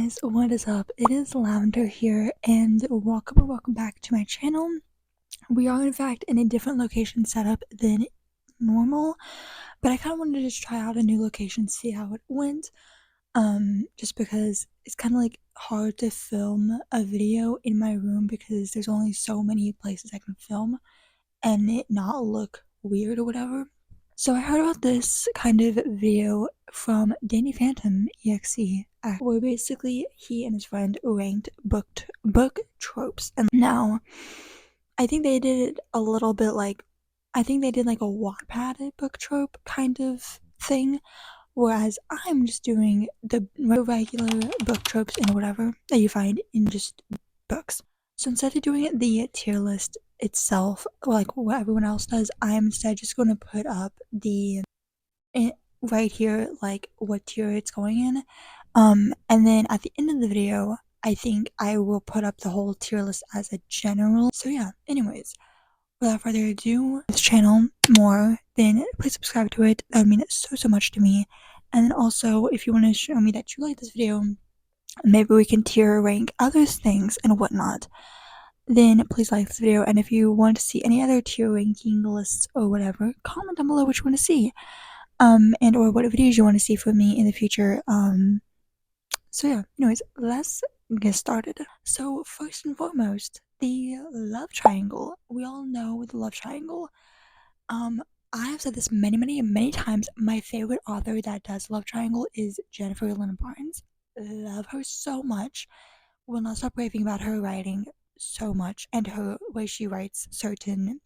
guys, what is up? It is Lavender here, and welcome back to my channel. We are in fact in a different location setup than normal, but I kind of wanted to just try out a new location, see how it went. Just because it's kind of like hard to film a video in my room because there's only so many places I can film and it not look weird or whatever. So I heard about this kind of video from Danny Phantom EXE, where basically he and his friend ranked book tropes. And now I think they did it a little bit like, I think they did like a Wattpad book trope kind of thing, whereas I'm just doing the regular book tropes and whatever that you find in just books. So instead of doing the tier list itself, like what everyone else does, I'm instead just going to put up right here, like what tier it's going in. And then at the end of the video, I think I will put up the whole tier list as a general. So yeah, anyways, without further ado, this channel more, then please subscribe to it. That would mean so much to me. And then also, if you want to show me that you like this video, maybe we can tier rank other things and whatnot, then please like this video. And if you want to see any other tier ranking lists or whatever, comment down below what you want to see, and or what videos you want to see from me in the future. So yeah, anyways, let's get started. So first and foremost, the love triangle. We all know the love triangle. I have said this many times. My favorite author that does love triangle is Jennifer Lynn Barnes. Love her so much. Will not stop raving about her writing so much and her way she writes certain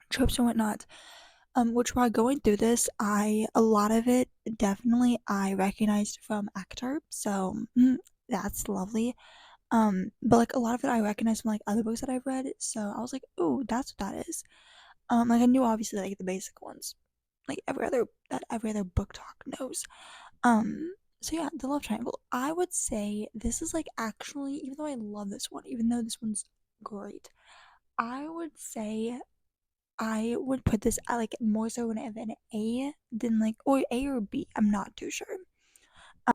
tropes and whatnot. Which while going through this, a lot of it definitely I recognized from Actor, so that's lovely. But like a lot of it I recognized from like other books that I've read, so I was like, oh, that's what that is. Like I knew obviously like the basic ones, like every other book talk knows. So yeah, the love triangle. I would say this is like actually, even though I love this one, even though this one's great, I would say I would put this at like more so of an A than like, or A or B. I'm not too sure.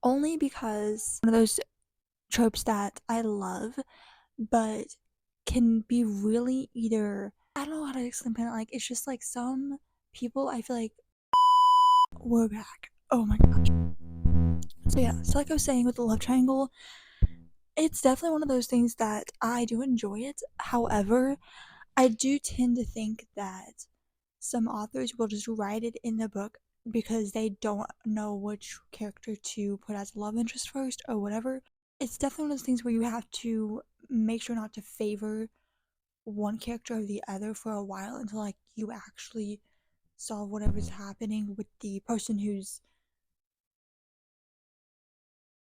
Only because one of those tropes that I love, but can be really either, I don't know how to explain it. Like it's just like some people I feel like we're back. Oh my gosh. So yeah, so like I was saying with the love triangle, it's definitely one of those things that I do enjoy it. However, I do tend to think that some authors will just write it in the book because they don't know which character to put as a love interest first or whatever. It's definitely one of those things where you have to make sure not to favor one character or the other for a while until like you actually solve whatever's happening with the person who's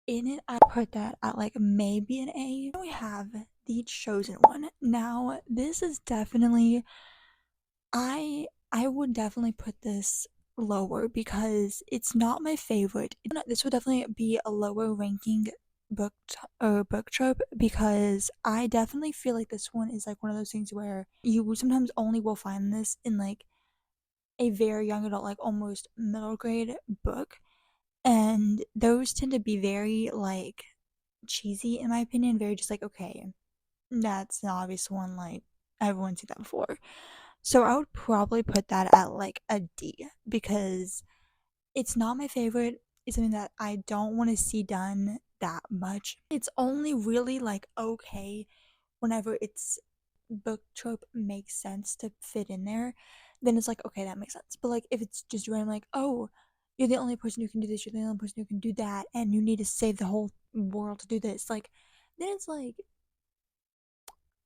in it. I put that at like maybe an A. Then we have the chosen one. Now this is definitely, I would definitely put this lower because it's not my favorite. This would definitely be a lower ranking book trope because I definitely feel like this one is like one of those things where you sometimes only will find this in like a very young adult, like almost middle grade book, and those tend to be very like cheesy in my opinion, very just like, okay, that's an obvious one, like everyone's seen that before. So I would probably put that at like a D because it's not my favorite. It's something that I don't want to see done that much. It's only really like okay whenever it's book trope makes sense to fit in there, then it's like okay, that makes sense. But like if it's just random, like, oh, you're the only person who can do this, you're the only person who can do that, and you need to save the whole world to do this, like, then it's like,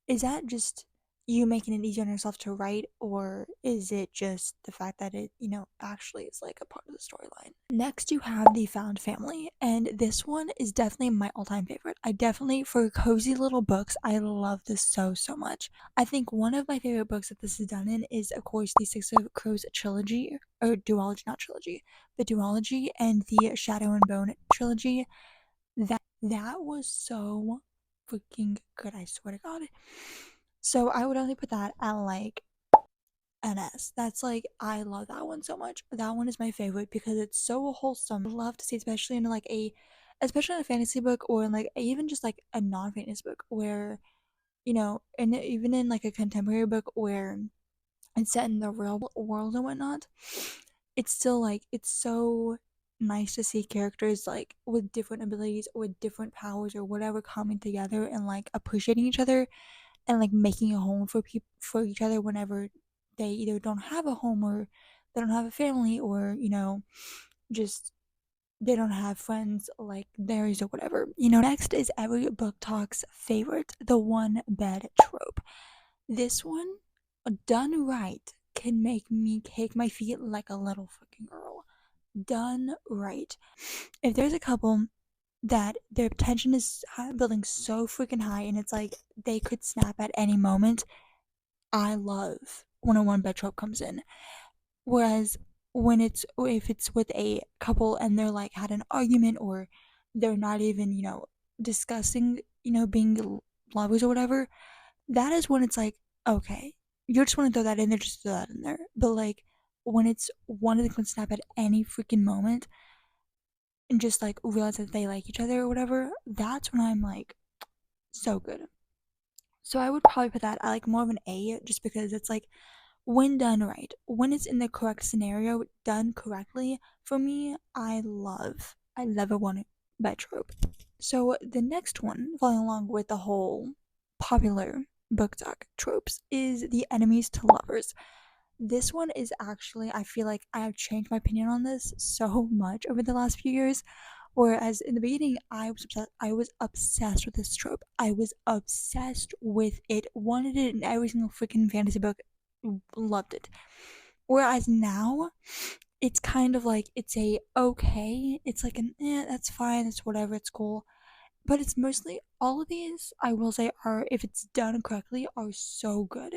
is that just you making it easier on yourself to write, or is it just the fact that it, actually is like a part of the storyline? Next, you have the found family, and this one is definitely my all-time favorite. I definitely, for cozy little books, I love this so much. I think one of my favorite books that this is done in is, of course, the Six of Crows trilogy, or duology, not trilogy, the duology, and the Shadow and Bone trilogy. That was so freaking good, I swear to God. So I would only put that at like an S. That's like, I love that one so much. That one is my favorite because it's so wholesome. I love to see, especially in like a especially in a fantasy book or like even just like a non-fantasy book where, you know, and even in like a contemporary book where it's set in the real world and whatnot, it's still like it's so nice to see characters like with different abilities or with different powers or whatever coming together and like appreciating each other and like making a home for people for each other whenever they either don't have a home or they don't have a family or, you know, just they don't have friends like theirs or whatever. You know, next is every book talk's favorite, the one bed trope. This one, done right, can make me kick my feet like a little fucking girl. Done right. If there's a couple that their tension is building so freaking high and it's like they could snap at any moment, I love when a one bed trope comes in. Whereas when it's if it's with a couple and they're like had an argument or they're not even, you know, discussing, you know, being lovers or whatever, that is when it's like, okay, you just want to throw that in there, just throw that in there. But like when it's one of them can snap at any freaking moment and just like realize that they like each other or whatever, that's when I'm like so good. So I would probably put that at like more of an A just because it's like when done right, when it's in the correct scenario, done correctly, for me, I love a one bed trope. So the next one, following along with the whole popular book talk tropes, is the enemies to lovers. This one is actually, I feel like I have changed my opinion on this so much over the last few years. Whereas in the beginning, I was obsessed with this trope. I was obsessed with it, wanted it in every single freaking fantasy book, loved it. Whereas now, it's kind of like it's a okay, it's like an that's fine, it's whatever, it's cool. But it's mostly all of these, I will say, are if it's done correctly, are so good.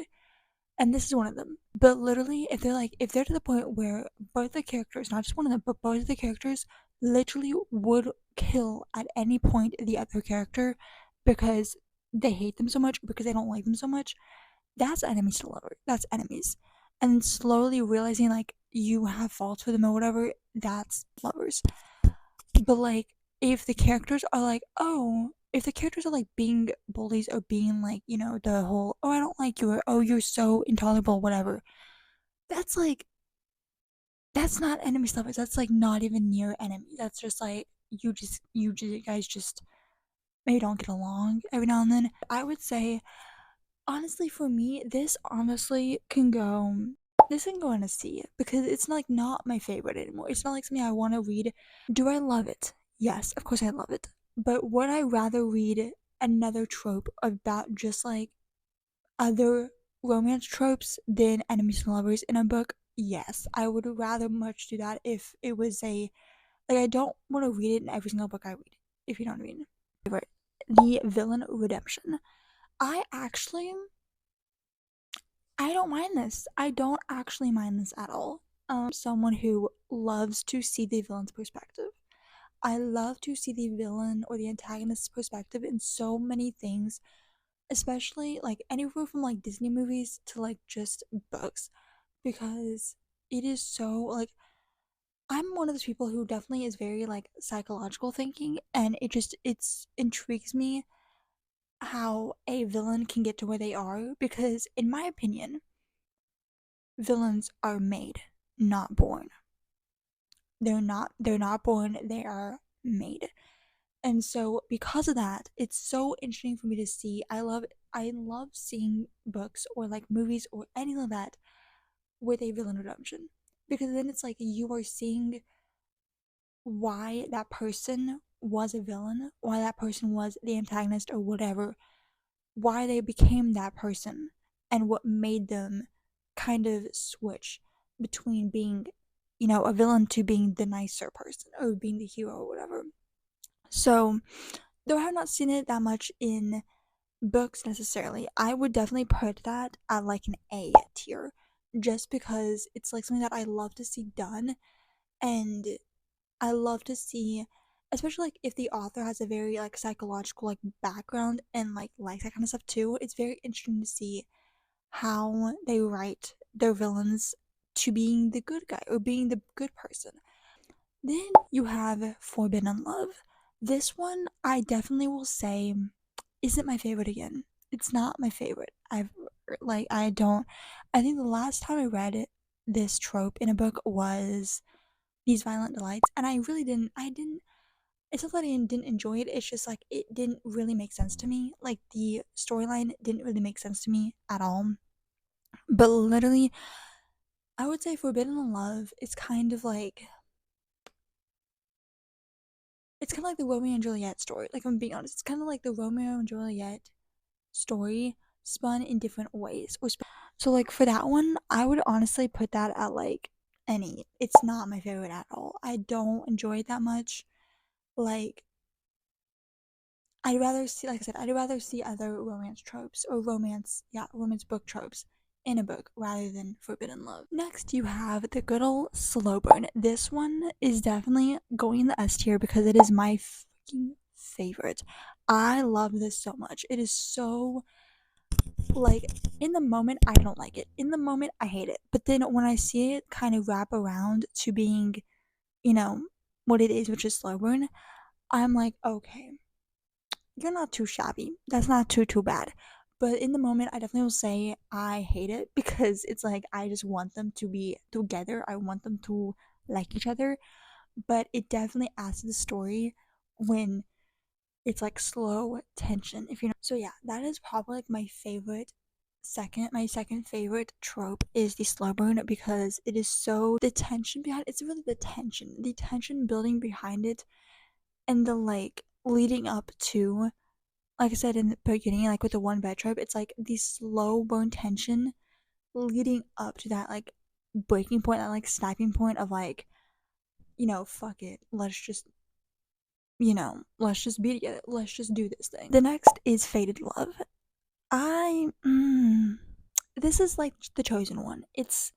And this is one of them. But literally, if they're to the point where both the characters, not just one of them, but both of the characters literally would kill at any point the other character because they hate them so much, because they don't like them so much, that's enemies to lover. That's enemies. And slowly realizing like you have faults with them or whatever, that's lovers. But like if the characters are like, oh, if the characters are like being bullies or being like, you know, the whole, oh, I don't like you, or oh, you're so intolerable, whatever, that's like, that's not enemies to lovers. That's like not even near enemy. That's just like, you guys just maybe don't get along every now and then. I would say, honestly, for me, this can go in a C because it's like not my favorite anymore. It's not like something I want to read. Do I love it? Yes, of course I love it. But would I rather read another trope about just like other romance tropes than enemies and lovers in a book? Yes, I would rather much do that if it was a like I don't want to read it in every single book I read, if you know what I mean. Favorite, the villain redemption. I actually I don't mind this. I don't actually mind this at all. Someone who loves to see the villain's perspective. I love to see the villain or the antagonist's perspective in so many things, especially like anywhere from like Disney movies to like just books, because it is so like I'm one of those people who definitely is very like psychological thinking, and it's intrigues me how a villain can get to where they are because in my opinion villains are made, not born. They're not born, they are made. And so because of that, it's so interesting for me to see. I love seeing books or like movies or anything like that with a villain redemption. Because then it's like you are seeing why that person was a villain, why that person was the antagonist or whatever, why they became that person, and what made them kind of switch between being, you know, a villain to being the nicer person or being the hero or whatever. So, though I have not seen it that much in books necessarily, I would definitely put that at like an A tier just because it's like something that I love to see done, and I love to see, especially like if the author has a very like psychological like background and like likes that kind of stuff too. It's very interesting to see how they write their villains to being the good guy or being the good person. Then you have Forbidden Love. This one I definitely will say isn't my favorite again. It's not my favorite. I don't I think the last time I read this trope in a book was These Violent Delights, and I didn't it's not that I didn't enjoy it, it's just like it didn't really make sense to me. Like the storyline didn't really make sense to me at all. But literally, I would say Forbidden Love is kind of like it's kind of like the Romeo and Juliet story. Like I'm being honest, it's kind of like the Romeo and Juliet story spun in different ways. So like for that one, I would honestly put that at like any. It's not my favorite at all. I don't enjoy it that much. Like I'd rather see, like I said, I'd rather see other romance tropes or romance book tropes in a book rather than Forbidden Love. Next, you have the good old slow burn. This one is definitely going in the S tier because it is my fucking favorite. I love this so much. It is so like in the moment I don't like it. In the moment I hate it. But then when I see it kind of wrap around to being, you know, what it is, which is slow burn, I'm like, okay, you're not too shabby. That's not too bad. But in the moment, I definitely will say I hate it because it's like I just want them to be together. I want them to like each other. But it definitely adds to the story when it's like slow tension. If you know. So yeah, that is probably like my second favorite trope is the slow burn because it is so the tension behind it's really the tension building behind it, and the like leading up to, like I said in the beginning, like with the one bed trope, it's like the slow burn tension leading up to that like breaking point, that like snapping point of like, fuck it, let's just be together, let's just do this thing. The next is Fated Love. I this is like the chosen one. It's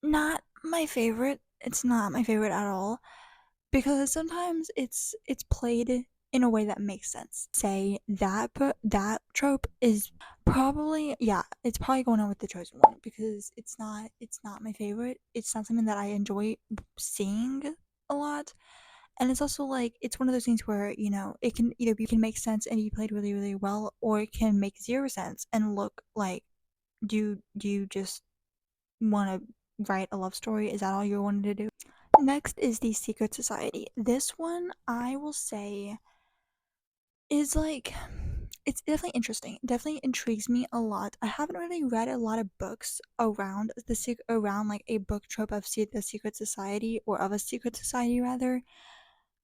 not my favorite. It's not my favorite at all because sometimes it's played in a way that makes sense. Say that that trope is probably, yeah, it's probably going on with the chosen one because it's not my favorite. It's not something that I enjoy seeing a lot. And it's also like it's one of those things where, it can either be can make sense and be played really, really well, or it can make zero sense and look like do you just want to write a love story? Is that all you wanted to do? Next is the Secret Society. This one I will say is like it's definitely interesting. Definitely intrigues me a lot. I haven't really read a lot of books around around like a book trope of the Secret Society, or of a secret society rather.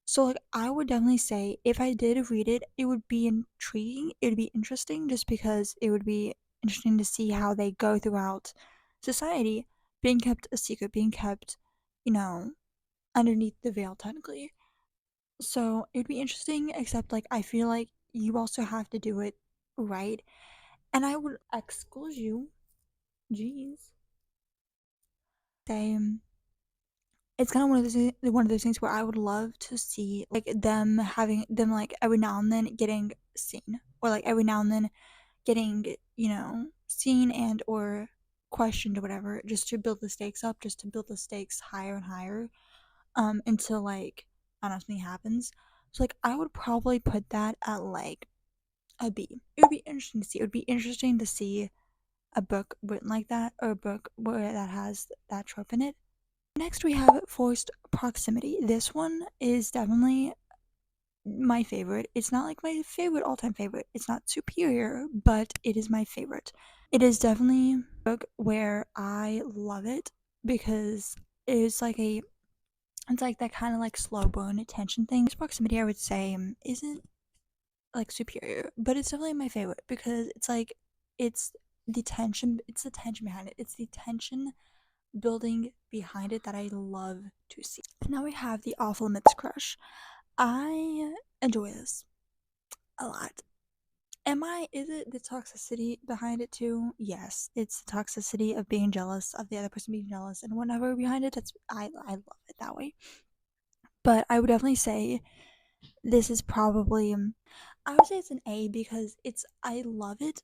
So like I would definitely say if I did read it, it would be intriguing. It would be interesting just because it would be interesting to see how they go throughout society, being kept a secret, being kept, you know, underneath the veil technically. So it'd be interesting, except like I feel like you also have to do it right. And I would excuse you, jeez, say it's kind of one of those things where I would love to see like them having them like every now and then getting seen, or like every now and then getting, seen and or questioned or whatever, just to build the stakes up, just to build the stakes higher and higher, until like I don't know, something happens. So like I would probably put that at like a B. It would be interesting to see. It would be interesting to see a book written like that, or a book where that has that trope in it. Next, we have Forced Proximity. This one is definitely my favorite. It's not like my favorite all time favorite. It's not superior, but it is my favorite. It is definitely a book where I love it because it's like it's like that kind of like slow burn attention thing. This proximity, I would say, isn't like superior, but it's definitely my favorite because it's like it's it's the tension behind it. It's the tension building behind it that I love to see. Now we have the Off Limits Crush. I enjoy this a lot. Is it the toxicity behind it too? Yes, it's the toxicity of being jealous, of the other person being jealous, and whatever behind it. I love it that way. But I would definitely say this is probably, I would say it's an A because I love it,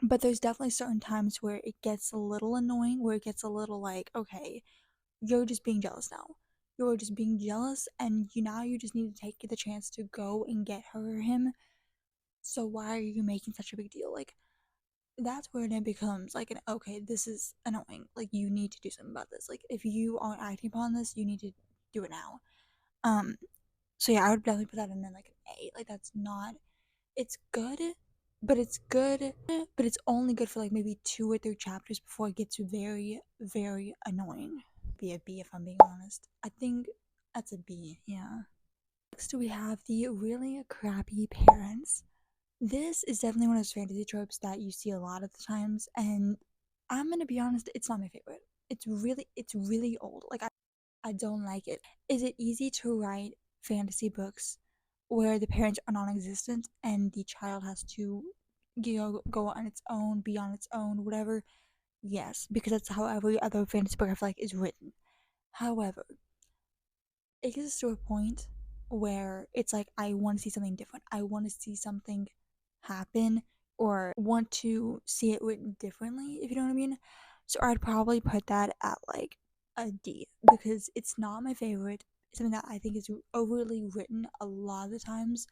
but there's definitely certain times where it gets a little annoying, where it gets a little like, okay, you're just being jealous now. you're just being jealous, and you just need to take the chance to go and get her or him. So why are you making such a big deal? Like, that's where it becomes like an okay, this is annoying. Like, you need to do something about this. Like, if you aren't acting upon this, you need to do it now. Um, so yeah, I would definitely put that in like an A. Like, that's not. It's good, but it's good, but it's only good for like maybe 2 or 3 chapters before it gets very, very annoying. Be a B if I'm being honest. I think that's a B. Yeah. Next, we have the really crappy parents. This is definitely one of those fantasy tropes that you see a lot of the times, and I'm gonna be honest, it's not my favorite. It's really old. Like, I don't like it. Is it easy to write fantasy books where the parents are non-existent and the child has to, go on its own, be on its own, whatever? Yes, because that's how every other fantasy book I feel like is written. However, it gets to a point where it's like I want to see something different. I want to see something happen or want to see it written differently, if you know what I mean. So I'd probably put that at like a D because it's not my favorite. It's something that I think is overly written a lot of the times,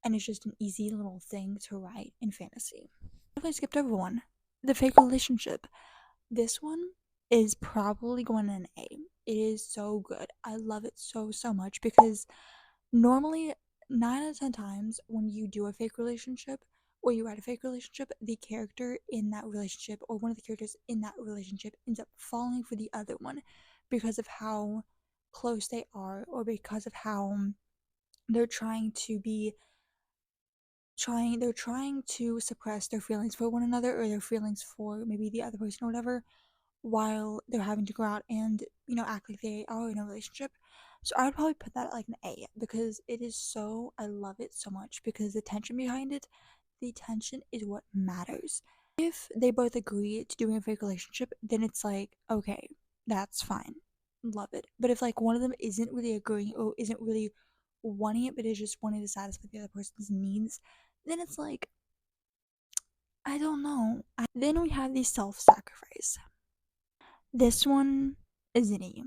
and it's just an easy little thing to write in fantasy. If I skipped over one, the fake relationship. This one is probably going in A. It is so good. I love it so, so much because normally 9 out of 10 times when you do a fake relationship or you write a fake relationship, the character in that relationship or one of the characters in that relationship ends up falling for the other one because of how close they are or because of how they're trying to suppress their feelings for one another or their feelings for maybe the other person or whatever while they're having to go out and act like they are in a relationship. So I would probably put that at like an A because it is so, I love it so much because the tension behind it, the tension is what matters. If they both agree to doing a fake relationship, then it's like, okay, that's fine, love it. But if like one of them isn't really agreeing or isn't really wanting it but is just wanting to satisfy the other person's needs, then it's like, I don't know. Then we have the self-sacrifice. This one is an E.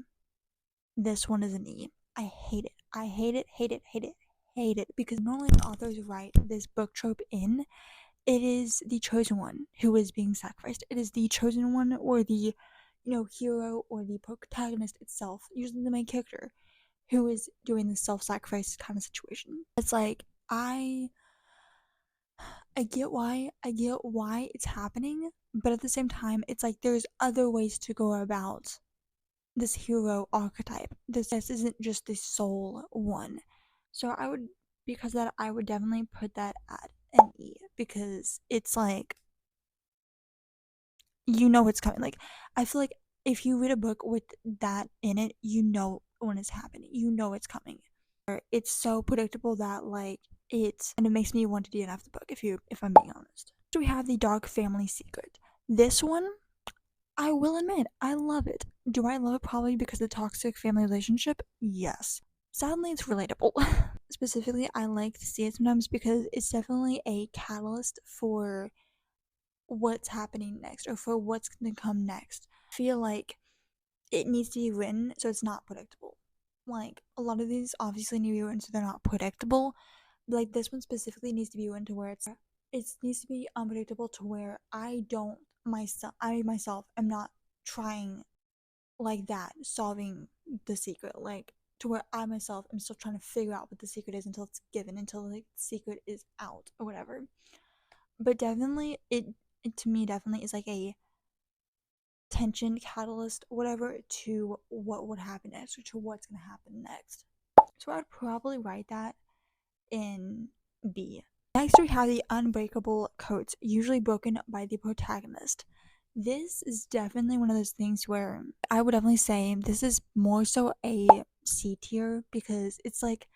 This one is an E. I hate it. I hate it, hate it, hate it, hate it. Because normally when authors write this book trope in, it is the chosen one who is being sacrificed. It is the chosen one or the, hero or the protagonist itself, usually the main character, who is doing the self-sacrifice kind of situation. It's like, I get why it's happening, but at the same time, it's like there's other ways to go about this hero archetype. This isn't just the sole one. So because of that, I would definitely put that at an E because it's like, it's coming. Like, I feel like if you read a book with that in it, you know when it's happening. You know it's coming. It's so predictable that and it makes me want to DNF the book if I'm being honest. So we have the Dark Family Secret. This one, I will admit, I love it. Do I love it probably because of the toxic family relationship? Yes. Sadly, it's relatable. Specifically, I like to see it sometimes because it's definitely a catalyst for what's happening next or for what's going to come next. I feel like it needs to be written so it's not predictable. Like, a lot of these obviously need to be written so they're not predictable. But, like, this one specifically needs to be written to where it needs to be unpredictable to where I myself am not trying like that, solving the secret, like to where I myself am still trying to figure out what the secret is until it's given, until like the secret is out or whatever. But definitely, it to me definitely is like a tension catalyst, whatever, to what would happen next or to what's gonna happen next. So I'd probably write that in B. Next, we have the unbreakable coats, usually broken by the protagonist. This is definitely one of those things where I would definitely say this is more so a C tier because it's like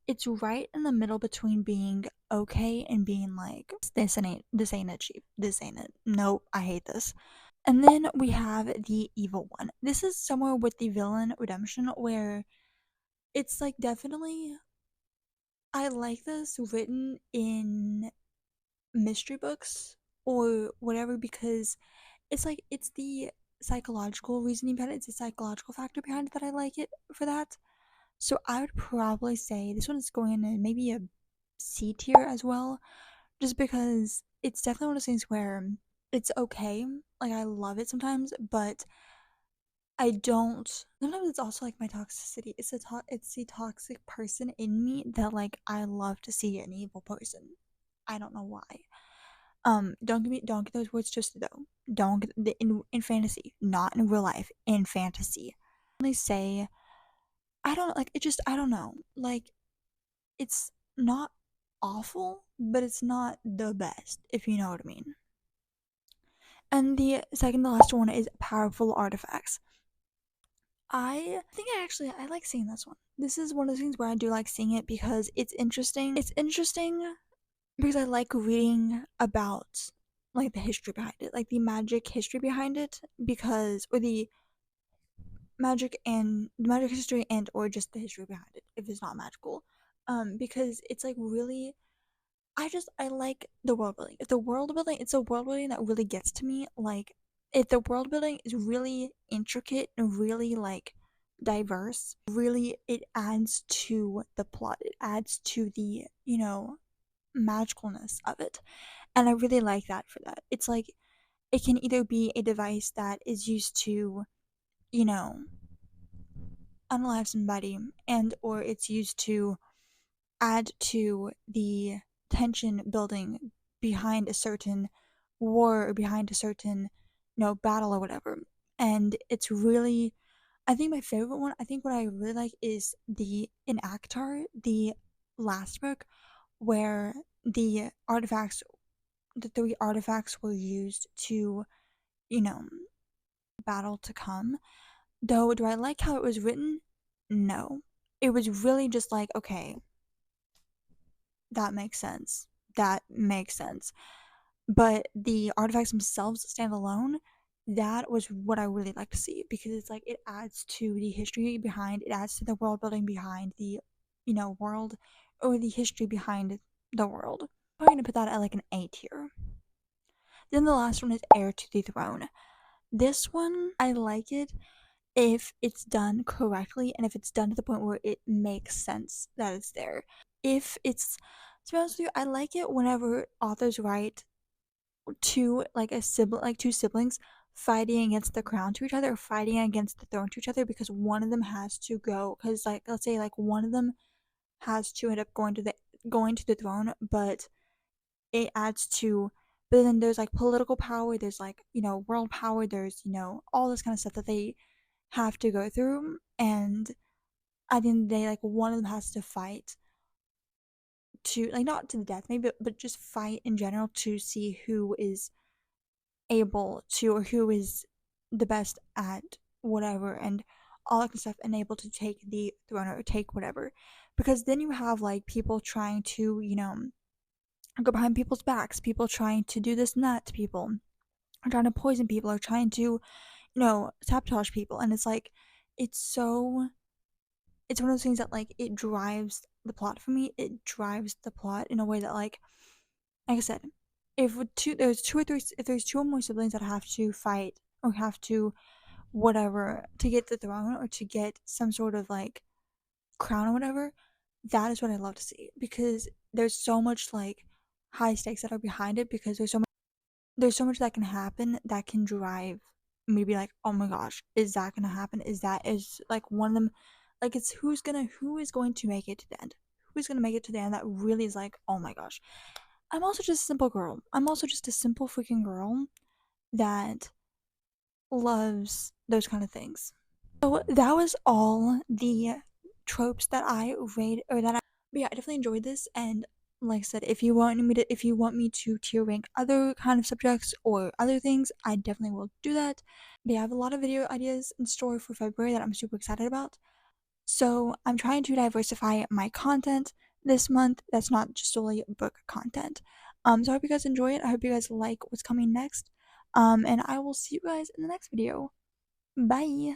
it's right in the middle between being okay and being like this ain't it, cheap. This ain't it. Nope, I hate this. And then we have the evil one. This is somewhere with the villain redemption where it's like definitely I like this written in mystery books or whatever because it's like it's the psychological reasoning behind it. It's the psychological factor behind it that I like it for that. So I would probably say this one is going in maybe a C tier as well, just because it's definitely one of those things where it's okay. Like I love it sometimes, but I don't. Sometimes it's also like my toxicity. It's the toxic person in me that like I love to see an evil person. I don't know why. Don't get those words twisted though. Don't get in fantasy, not in real life, in fantasy. They say I don't like it. Just I don't know. Like it's not awful, but it's not the best, if you know what I mean. And the second to last one is powerful artifacts. I think I like seeing this one. This is one of the things where I do like seeing it because it's interesting. It's interesting because I like reading about like the history behind it, like the magic history behind it, because or the magic history and or just the history behind it if it's not magical. Because it's like really I like the world building. If the world building it's a world building that really gets to me, like if the world building is really intricate and really like diverse, really it adds to the plot. It adds to the, magicalness of it. And I really like that for that. It's like it can either be a device that is used to, you know, unalive somebody and or it's used to add to the tension building behind a certain war or behind a certain battle or whatever. And it's really I think my favorite one, I think what I really like is the in Actar, the last book where the three artifacts were used to, you know, battle to come. Though do I like how it was written? No. It was really just like, okay, that makes sense. That makes sense. But the artifacts themselves stand alone. That was what I really like to see because it's like it adds to the history behind it adds to the world building behind the world or the history behind the world. I'm gonna put that at like an A tier. Then the last one is Heir to the Throne. This one I like it if it's done correctly and if it's done to the point where it makes sense that it's there. If it's To be honest with you, I like it whenever authors write two siblings fighting against the crown to each other or fighting against the throne to each other because one of them has to go because like let's say like one of them has to end up going to the throne, but it adds to but then there's like political power, there's like world power, there's all this kind of stuff that they have to go through, and at the end of the day like one of them has to fight to like not to the death maybe but just fight in general to see who is able to or who is the best at whatever and all that kind of stuff and able to take the throne or take whatever, because then you have like people trying to go behind people's backs, people trying to do this and that to people, or trying to poison people or trying to sabotage people, and it's like it's one of those things that like it drives the plot for me. It drives the plot in a way that like I said, if there's two or more siblings that have to fight or have to whatever to get the throne or to get some sort of like crown or whatever, that is what I love to see because there's so much like high stakes that are behind it because there's so much that can happen that can drive me to be like, oh my gosh, is that gonna happen? Is like one of them like it's who is going to make it to the end? Who's gonna make it to the end that really is like, oh my gosh. I'm also just a simple girl. I'm also just a simple freaking girl that loves those kind of things. So that was all the tropes that I rate or that I but yeah, I definitely enjoyed this, and like I said, if you want me to tier rank other kind of subjects or other things, I definitely will do that. But yeah, I have a lot of video ideas in store for February that I'm super excited about. So I'm trying to diversify my content this month. That's not just solely book content. So I hope you guys enjoy it. I hope you guys like what's coming next. And I will see you guys in the next video. Bye.